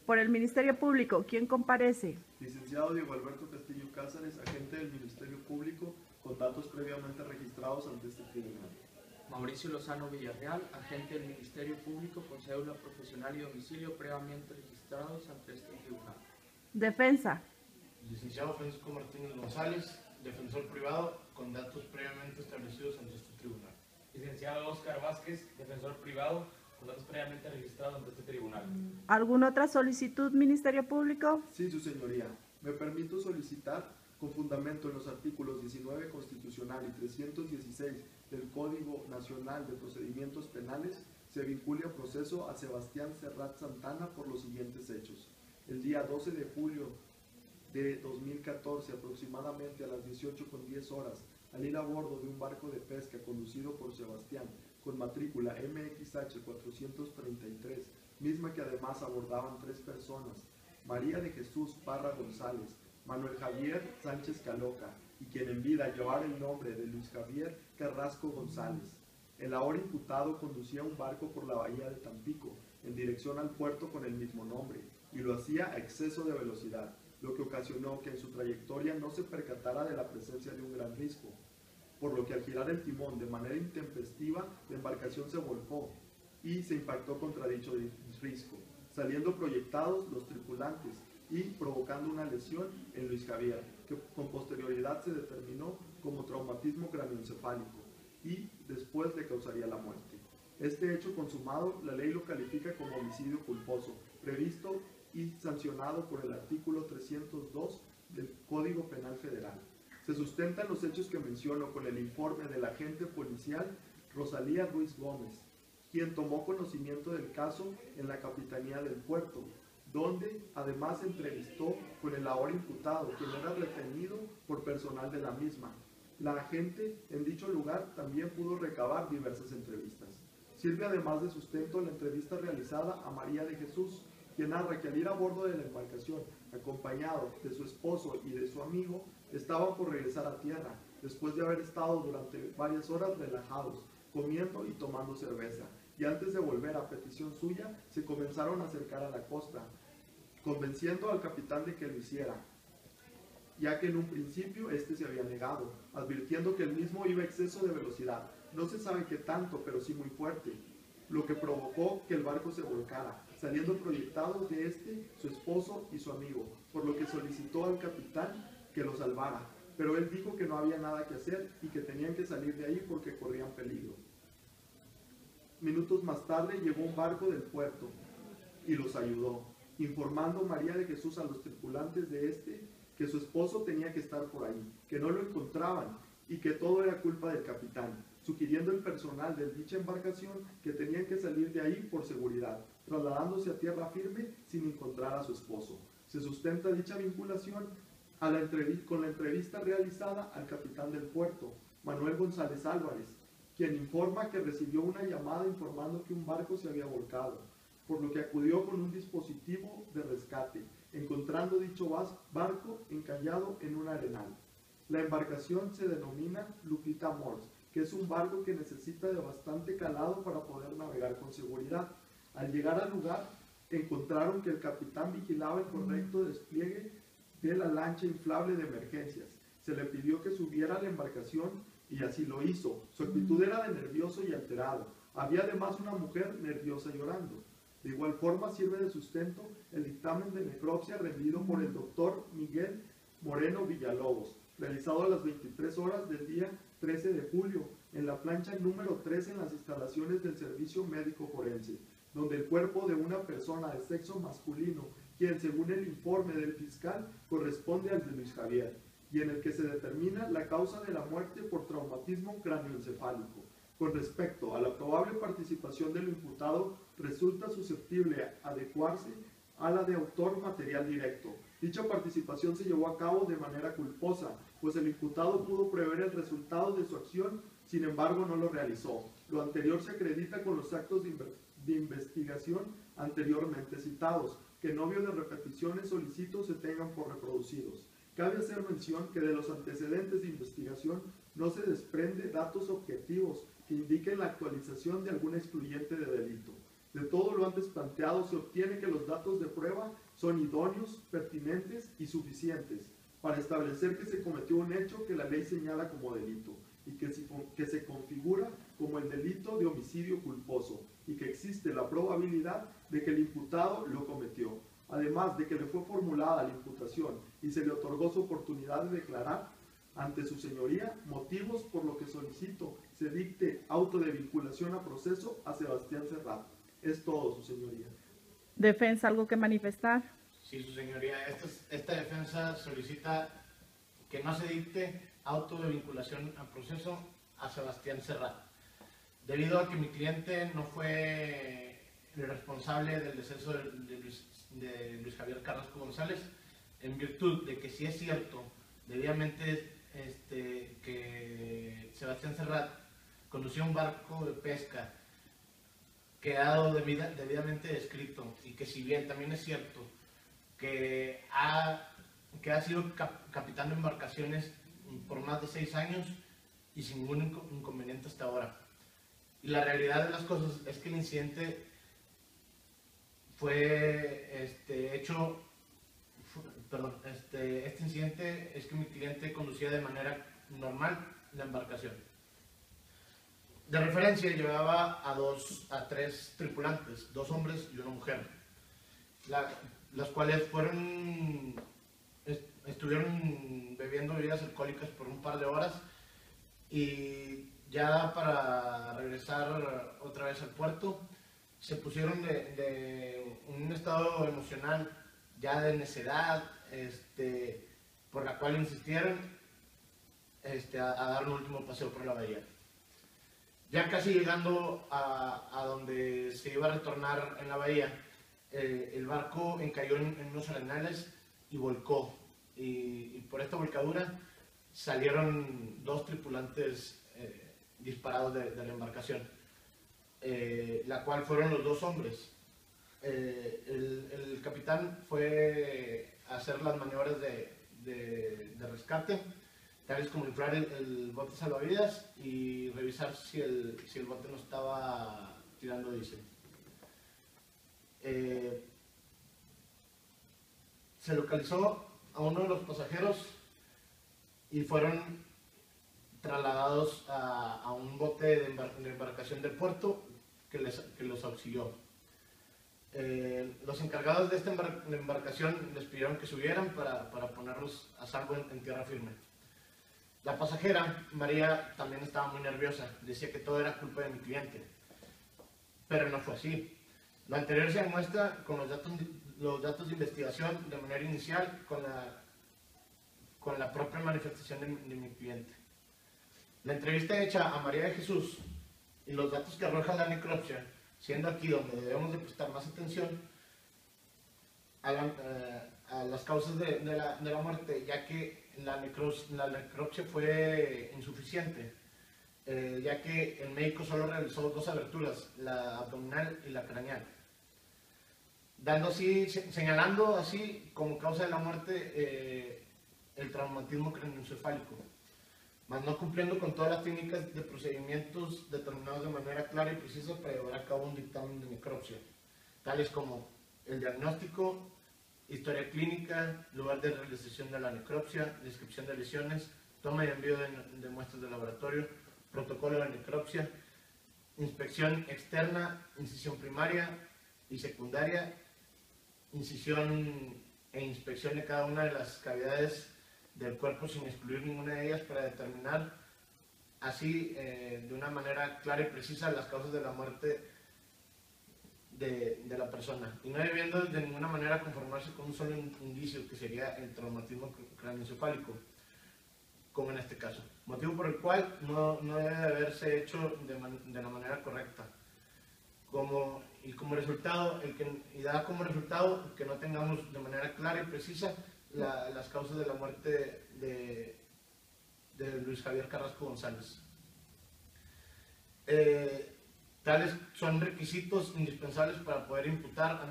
Por el Ministerio Público, ¿quién comparece? Licenciado Diego Alberto Castillo Cázares, agente del Ministerio Público, con datos previamente registrados ante este tribunal. Mauricio Lozano Villarreal, agente del Ministerio Público con cédula profesional y domicilio previamente registrados ante este tribunal. Defensa. Licenciado Francisco Martínez González, defensor privado, con datos previamente establecidos ante este tribunal. Licenciado Óscar Vázquez, defensor privado, con datos previamente registrados ante este tribunal. ¿Alguna otra solicitud, Ministerio Público? Sí, su señoría. Me permito solicitar, con fundamento en los artículos 19 constitucional y 316 del Código Nacional de Procedimientos Penales, se vincule a proceso a Sebastián Serrat Santana por los siguientes hechos. El día 12 de julio de 2014, aproximadamente a las 18:10 horas, al ir a bordo de un barco de pesca conducido por Sebastián, con matrícula MXH 433, misma que además abordaban 3 personas, María de Jesús Parra González, Manuel Javier Sánchez Caloca, y quien en vida llevara el nombre de Luis Javier Carrasco González. El ahora imputado conducía un barco por la bahía de Tampico, en dirección al puerto con el mismo nombre, y lo hacía a exceso de velocidad, lo que ocasionó que en su trayectoria no se percatara de la presencia de un gran risco, por lo que al girar el timón de manera intempestiva, la embarcación se volcó y se impactó contra dicho risco, saliendo proyectados los tripulantes y provocando una lesión en Luis Javier, que con posterioridad se determinó como traumatismo craneoencefálico y después le causaría la muerte. Este hecho consumado, la ley lo califica como homicidio culposo, previsto y sancionado por el artículo 302 del Código Penal Federal. Se sustentan los hechos que menciono con el informe del agente policial Rosalía Ruiz Gómez, quien tomó conocimiento del caso en la Capitanía del Puerto, donde además se entrevistó con el ahora imputado, quien era retenido por personal de la misma. La agente en dicho lugar también pudo recabar diversas entrevistas. Sirve además de sustento la entrevista realizada a María de Jesús, quien narra que al ir a bordo de la embarcación, acompañado de su esposo y de su amigo, estaban por regresar a tierra, después de haber estado durante varias horas relajados, comiendo y tomando cerveza, y antes de volver a petición suya, se comenzaron a acercar a la costa, convenciendo al capitán de que lo hiciera, ya que en un principio este se había negado, advirtiendo que el mismo iba a exceso de velocidad, no se sabe qué tanto, pero sí muy fuerte, lo que provocó que el barco se volcara, saliendo proyectados de este, su esposo y su amigo, por lo que solicitó al capitán que lo salvara, pero él dijo que no había nada que hacer y que tenían que salir de ahí porque corrían peligro. Minutos más tarde llegó un barco del puerto y los ayudó, informando María de Jesús a los tripulantes de este que su esposo tenía que estar por ahí, que no lo encontraban y que todo era culpa del capitán, sugiriendo el personal de dicha embarcación que tenían que salir de ahí por seguridad, trasladándose a tierra firme sin encontrar a su esposo. Se sustenta dicha vinculación con la entrevista realizada al capitán del puerto, Manuel González Álvarez, quien informa que recibió una llamada informando que un barco se había volcado, por lo que acudió con un dispositivo de rescate, encontrando dicho barco encallado en un arenal. La embarcación se denomina Lupita Morse, que es un barco que necesita de bastante calado para poder navegar con seguridad. Al llegar al lugar, encontraron que el capitán vigilaba el correcto despliegue de la lancha inflable de emergencias. Se le pidió que subiera a la embarcación y así lo hizo. Su actitud era de nervioso y alterado. Había además una mujer nerviosa llorando. De igual forma sirve de sustento el dictamen de necropsia rendido por el doctor Miguel Moreno Villalobos, realizado a las 23 horas del día 13 de julio, en la plancha número 3 en las instalaciones del Servicio Médico Forense, donde el cuerpo de una persona de sexo masculino, quien según el informe del fiscal corresponde al de Luis Javier, y en el que se determina la causa de la muerte por traumatismo craneoencefálico. Con respecto a la probable participación del imputado, resulta susceptible adecuarse a la de autor material directo. Dicha participación se llevó a cabo de manera culposa, pues el imputado pudo prever el resultado de su acción, sin embargo no lo realizó. Lo anterior se acredita con los actos de investigación anteriormente citados, que en obvio de repeticiones solicitos se tengan por reproducidos. Cabe hacer mención que de los antecedentes de investigación no se desprende datos objetivos que indiquen la actualización de algún excluyente de delito. De todo lo antes planteado se obtiene que los datos de prueba son idóneos, pertinentes y suficientes para establecer que se cometió un hecho que la ley señala como delito y que se configura como el delito de homicidio culposo y que existe la probabilidad de que el imputado lo cometió, además de que le fue formulada la imputación y se le otorgó su oportunidad de declarar ante su señoría, motivos por lo que solicito se dicte auto de vinculación a proceso a Sebastián Serrat. Es todo, su señoría. Defensa, ¿algo que manifestar? Sí, su señoría. Esta defensa solicita que no se dicte auto de vinculación a proceso a Sebastián Serrat, debido a que mi cliente no fue el responsable del deceso de Luis Javier Carrasco González, en virtud de que sí es cierto, debidamente, que Sebastián Serrat conducía un barco de pesca quedado debidamente descrito, y que si bien también es cierto que ha sido capitán de embarcaciones por más de 6 años y sin ningún inconveniente hasta ahora. Y la realidad de las cosas es que el incidente fue este incidente es que mi cliente conducía de manera normal la embarcación. De referencia, llevaba a 3 tripulantes, 2 hombres y una mujer, las cuales estuvieron bebiendo bebidas alcohólicas por un par de horas, y ya para regresar otra vez al puerto se pusieron de un estado emocional ya de necedad, por la cual insistieron a dar un último paseo por la bahía. Ya casi llegando a donde se iba a retornar en la bahía, el barco encalló en unos arenales y volcó. Y por esta volcadura salieron 2 tripulantes disparados de la embarcación, la cual fueron los 2 hombres. El capitán fue a hacer las maniobras de rescate, tales como inflar el bote salvavidas y revisar si el bote no estaba tirando diésel. Se localizó a uno de los pasajeros y fueron trasladados a un bote de embarcación del puerto que los auxilió. Los encargados de esta embarcación les pidieron que subieran para ponerlos a salvo en tierra firme. La pasajera, María, también estaba muy nerviosa, decía que todo era culpa de mi cliente, pero no fue así. Lo anterior se demuestra con los datos de investigación de manera inicial, con la propia manifestación de mi cliente. La entrevista hecha a María de Jesús y los datos que arroja la necropsia, siendo aquí donde debemos de prestar más atención a las causas de la muerte, ya que la necropsia fue insuficiente, ya que el médico solo realizó 2 aberturas, la abdominal y la craneal, señalando así como causa de la muerte el traumatismo craneoencefálico, mas no cumpliendo con todas las técnicas de procedimientos determinados de manera clara y precisa para llevar a cabo un dictamen de necropsia, tales como el diagnóstico, historia clínica, lugar de realización de la necropsia, descripción de lesiones, toma y envío de muestras de laboratorio, protocolo de necropsia, inspección externa, incisión primaria y secundaria, incisión e inspección de cada una de las cavidades del cuerpo sin excluir ninguna de ellas para determinar así de una manera clara y precisa las causas de la muerte de la persona, y no debiendo de ninguna manera conformarse con un solo indicio que sería el traumatismo craneoencefálico, como en este caso, motivo por el cual no debe de haberse hecho de la manera correcta, da como resultado que no tengamos de manera clara y precisa las causas de la muerte de Luis Javier Carrasco González. Tales son requisitos indispensables para poder imputar a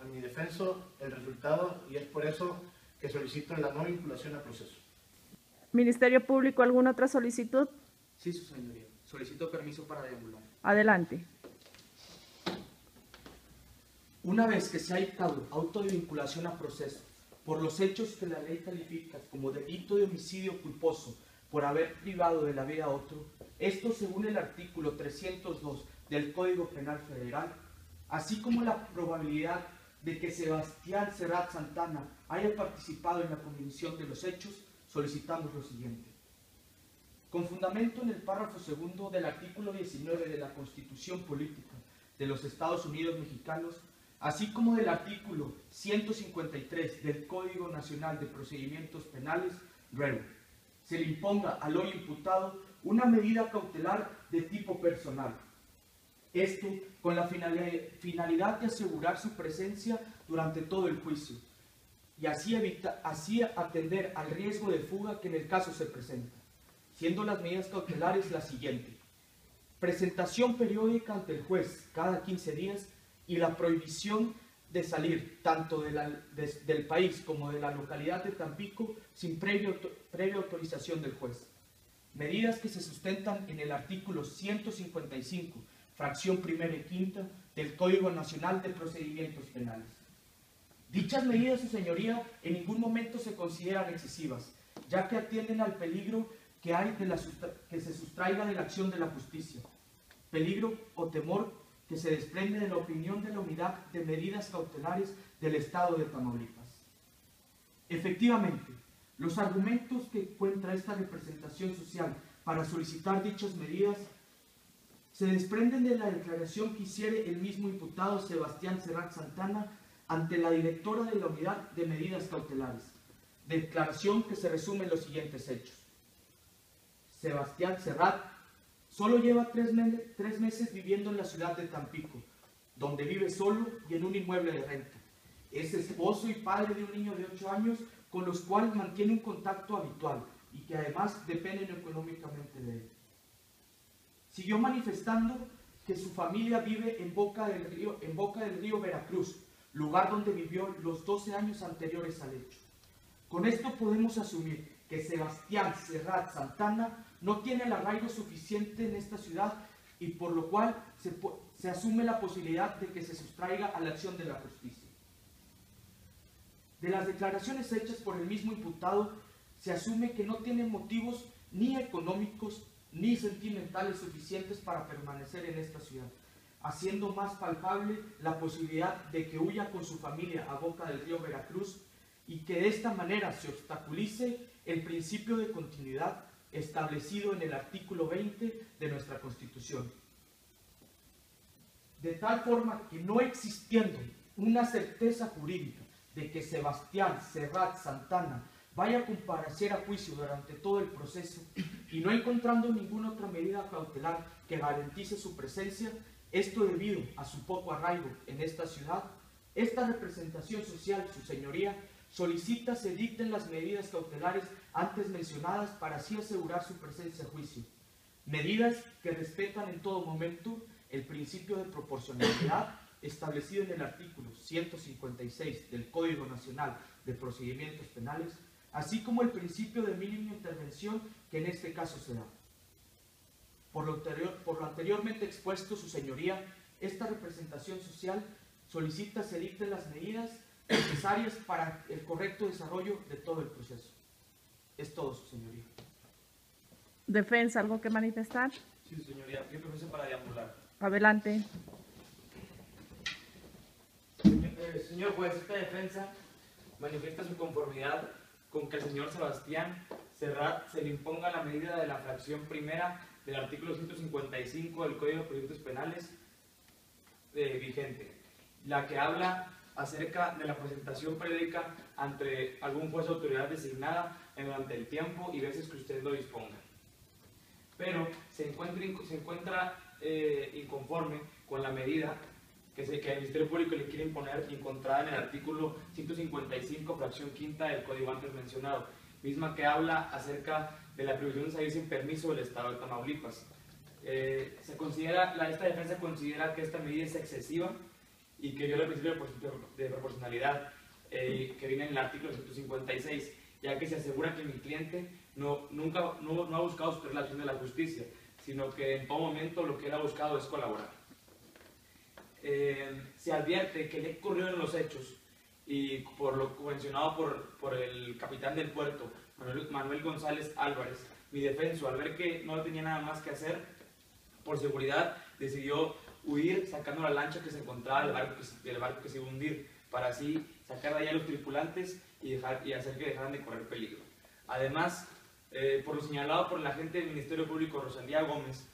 mi defenso el resultado, y es por eso que solicito la no vinculación a proceso. Ministerio Público, ¿alguna otra solicitud? Sí, su señoría. Solicito permiso para deambular. Adelante. Una vez que se ha dictado auto de vinculación a proceso por los hechos que la ley califica como delito de homicidio culposo por haber privado de la vida a otro, esto según el artículo 302 del Código Penal Federal, así como la probabilidad de que Sebastián Serrat Santana haya participado en la comisión de los hechos, solicitamos lo siguiente. Con fundamento en el párrafo segundo del artículo 19 de la Constitución Política de los Estados Unidos Mexicanos, así como del artículo 153 del Código Nacional de Procedimientos Penales, REU, se le imponga al hoy imputado una medida cautelar de tipo personal. Esto con la finalidad de asegurar su presencia durante todo el juicio y así atender al riesgo de fuga que en el caso se presenta, siendo las medidas cautelares las siguientes: presentación periódica ante el juez cada 15 días y la prohibición de salir tanto del país como de la localidad de Tampico sin previa autorización del juez. Medidas que se sustentan en el artículo 155, fracción primera y quinta del Código Nacional de Procedimientos Penales. Dichas medidas, su señoría, en ningún momento se consideran excesivas, ya que atienden al peligro que hay que se sustraiga de la acción de la justicia, peligro o temor que se desprende de la opinión de la Unidad de Medidas Cautelares del Estado de Tamaulipas. Efectivamente, los argumentos que encuentra esta representación social para solicitar dichas medidas se desprenden de la declaración que hiciere el mismo imputado Sebastián Serrat Santana ante la directora de la Unidad de Medidas Cautelares, declaración que se resume en los siguientes hechos. Sebastián Serrat solo lleva 3 meses viviendo en la ciudad de Tampico, donde vive solo y en un inmueble de renta. Es esposo y padre de un niño de 8 años con los cuales mantiene un contacto habitual y que además dependen económicamente de él. Siguió manifestando que su familia vive en boca del río Veracruz, lugar donde vivió los 12 años anteriores al hecho. Con esto podemos asumir que Sebastián Serrat Santana no tiene el arraigo suficiente en esta ciudad y por lo cual se asume la posibilidad de que se sustraiga a la acción de la justicia. De las declaraciones hechas por el mismo imputado, se asume que no tiene motivos ni económicos ni sentimentales suficientes para permanecer en esta ciudad, haciendo más palpable la posibilidad de que huya con su familia a boca del río Veracruz y que de esta manera se obstaculice el principio de continuidad establecido en el artículo 20 de nuestra Constitución. De tal forma que no existiendo una certeza jurídica de que Sebastián Serrat Santana vaya a comparecer a juicio durante todo el proceso y no encontrando ninguna otra medida cautelar que garantice su presencia, esto debido a su poco arraigo en esta ciudad, esta representación social, su señoría, solicita se dicten las medidas cautelares antes mencionadas para así asegurar su presencia a juicio. Medidas que respetan en todo momento el principio de proporcionalidad establecido en el artículo 156 del Código Nacional de Procedimientos Penales, así como el principio de mínima intervención que en este caso se da. Por lo anteriormente expuesto, su señoría, esta representación social solicita se dicten las medidas necesarias para el correcto desarrollo de todo el proceso. Es todo, su señoría. Defensa, ¿algo que manifestar? Sí, su señoría. Yo proceso para deambular. Adelante. Señor juez, esta defensa manifiesta su conformidad con que el señor Sebastián Serrat se le imponga la medida de la fracción primera del artículo 155 del Código de Procedimientos Penales vigente, la que habla acerca de la presentación periódica ante algún juez o autoridad designada durante el tiempo y veces que usted lo disponga. Pero se encuentra inconforme con la medida que el Ministerio Público le quiere imponer, encontrada en el artículo 155, fracción quinta del Código antes mencionado, misma que habla acerca de la prohibición de salir sin permiso del Estado de Tamaulipas. Esta defensa considera que esta medida es excesiva y que viola el principio de proporcionalidad que viene en el artículo 156, ya que se asegura que mi cliente no ha buscado superar la acción de la justicia, sino que en todo momento lo que él ha buscado es colaborar. se advierte que le ocurrieron los hechos y por lo mencionado por el capitán del puerto, Manuel González Álvarez, mi defenso, al ver que no tenía nada más que hacer, por seguridad decidió huir sacando la lancha que se encontraba del barco que se iba a hundir, para así sacar de allá a los tripulantes y hacer que dejaran de correr peligro. Además, por lo señalado por el agente del Ministerio Público Rosalía Gómez,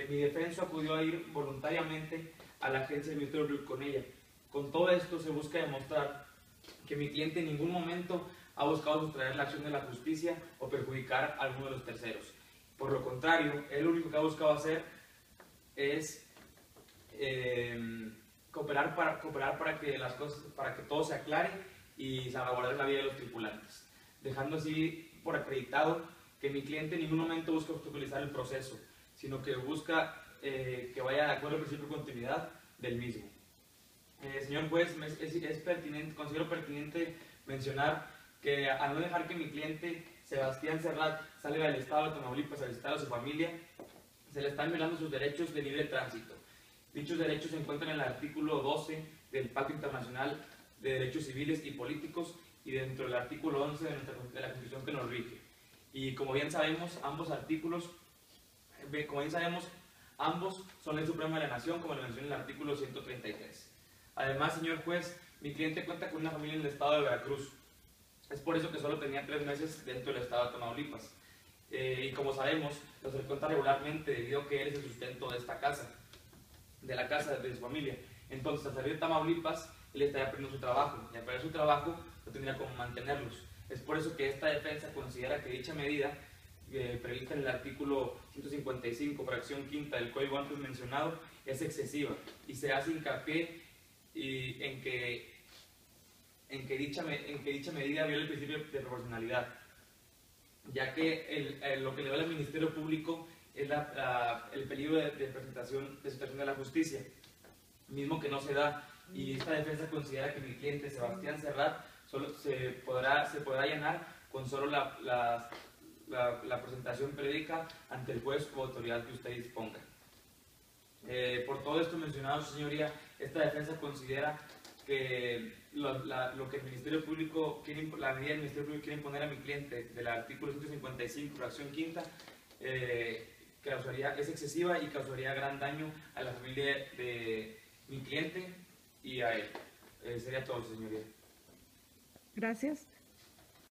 mi defenso acudió a ir voluntariamente a la agencia del Ministerio Público con ella. Con todo esto se busca demostrar que mi cliente en ningún momento ha buscado sustraer la acción de la justicia o perjudicar a alguno de los terceros. Por lo contrario, él lo único que ha buscado hacer es cooperar para que todo se aclare y salvaguardar la vida de los tripulantes, dejando así por acreditado que mi cliente en ningún momento busca obstaculizar el proceso, sino que busca que vaya de acuerdo al principio de continuidad del mismo. Señor juez, considero pertinente mencionar que al no dejar que mi cliente Sebastián Serrat salga del estado de Tamaulipas a visitar a su familia, se le están violando sus derechos de libre tránsito. Dichos derechos se encuentran en el artículo 12 del Pacto Internacional de Derechos Civiles y Políticos y dentro del artículo 11 de la Constitución que nos rige. Y como bien sabemos, ambos son ley suprema de la nación, como lo menciona el artículo 133. Además, señor juez, mi cliente cuenta con una familia en el estado de Veracruz. Es por eso que solo tenía 3 meses dentro del estado de Tamaulipas. Y como sabemos, lo frecuenta regularmente debido a que él es el sustento de esta casa, de la casa de su familia. Entonces, al salir de Tamaulipas, él estaría perdiendo su trabajo, y al perder su trabajo, no tendría cómo mantenerlos. Es por eso que esta defensa considera que dicha medida, prevista en el artículo 155, fracción quinta del código antes mencionado, es excesiva, y se hace hincapié en que dicha medida viola el principio de proporcionalidad, ya que lo que le viola al Ministerio Público es el peligro de presentación de situación de la justicia, mismo que no se da, y esta defensa considera que mi cliente Sebastián Serrat solo se podrá allanar con solo la presentación periódica ante el juez o autoridad que usted disponga. Por todo esto mencionado, su señoría, esta defensa considera que lo que el Ministerio Público la medida del Ministerio Público quiere imponer a mi cliente del artículo 155, fracción quinta, es excesiva y causaría gran daño a la familia de mi cliente y a él. Sería todo, señoría. Gracias.